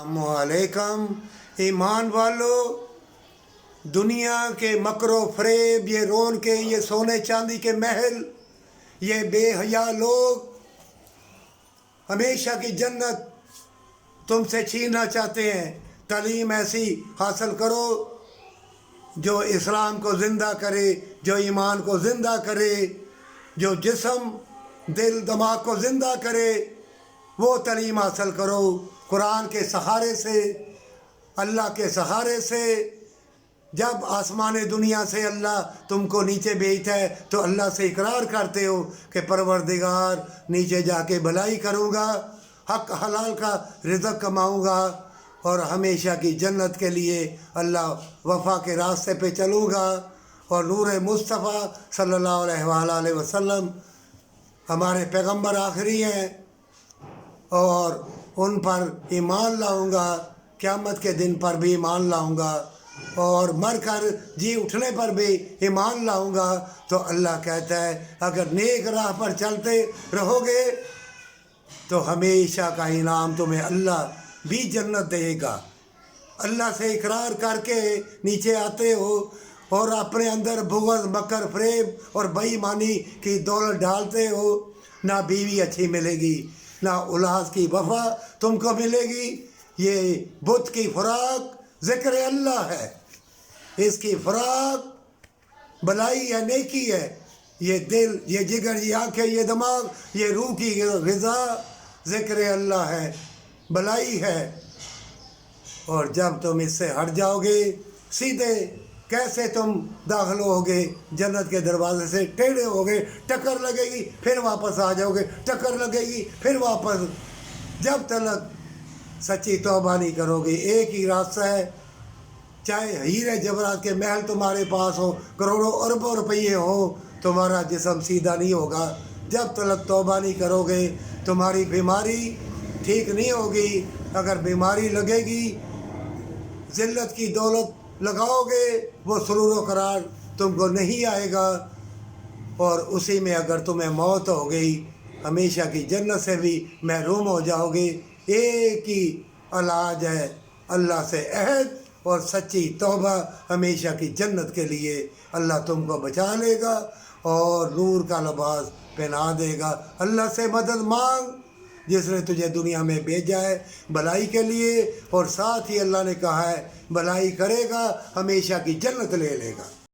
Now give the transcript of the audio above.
अस्सलामुअलैकुम ईमान वालो, दुनिया के मकरो फरेब, ये रोन के, ये सोने चांदी के महल, ये बेहया लोग हमेशा की जन्नत तुमसे छीनना चाहते हैं। तालीम ऐसी हासिल करो जो इस्लाम को ज़िंदा करे, जो ईमान को ज़िंदा करे, जो जिस्म दिल दिमाग को ज़िंदा करे, वो तालीम हासिल करो। कुरान के सहारे से, अल्लाह के सहारे से। जब आसमान दुनिया से अल्लाह तुमको नीचे भेजता है तो अल्लाह से इकरार करते हो कि परवरदिगार नीचे जाके भलाई करूँगा, हक हलाल का रिज़्क़ कमाऊँगा और हमेशा की जन्नत के लिए अल्लाह वफ़ा के रास्ते पे चलूँगा। और नूर मुस्तफ़ा सल्लल्लाहु अलैहि वसल्लम हमारे पैगंबर आखिरी हैं और उन पर ईमान लाऊँगा, क़यामत के दिन पर भी ईमान लाऊँगा और मर कर जी उठने पर भी ईमान लाऊँगा। तो अल्लाह कहता है अगर नेक राह पर चलते रहोगे तो हमेशा का इनाम तुम्हें अल्लाह भी जन्नत देगा। अल्लाह से इकरार करके नीचे आते हो और अपने अंदर बुग़्ज़ मकर फरेब और बेईमानी की दौलत डालते हो, ना बीवी अच्छी मिलेगी, ना औलाद की वफ़ा तुमको मिलेगी। ये बुत की खुराक ज़िक्र अल्लाह है, इसकी खुराक भलाई है, नेकी है। ये दिल, ये जिगर, ये आँखें, ये दिमाग, ये रूह की ग़िज़ा ज़िक्र अल्लाह है, भलाई है। और जब तुम इससे हट जाओगे, सीधे कैसे तुम दाखिल होगे जन्नत के दरवाजे से, टेढ़े होगे, टक्कर लगेगी फिर वापस आ जाओगे, टक्कर लगेगी फिर वापस। जब तक सच्ची तौबा नहीं करोगे, एक ही रास्ता है, चाहे हीरे जवाहरात के महल तुम्हारे पास हो, करोड़ों अरबों रुपये हो, तुम्हारा जिस्म सीधा नहीं होगा। जब तक तौबा नहीं करोगे तुम्हारी बीमारी ठीक नहीं होगी। अगर बीमारी लगेगी, ज़िल्लत की दौलत लगाओगे, वो सुरूर व करार तुमको नहीं आएगा और उसी में अगर तुम्हें मौत हो गई, हमेशा की जन्नत से भी महरूम हो जाओगे। एक ही इलाज है, अल्लाह से अहद और सच्ची तौबा, हमेशा की जन्नत के लिए अल्लाह तुमको बचा लेगा और नूर का लिबास पहना देगा। अल्लाह से मदद मांग जिसने तुझे दुनिया में भेजा है भलाई के लिए, और साथ ही अल्लाह ने कहा है भलाई करेगा हमेशा की जन्नत ले लेगा।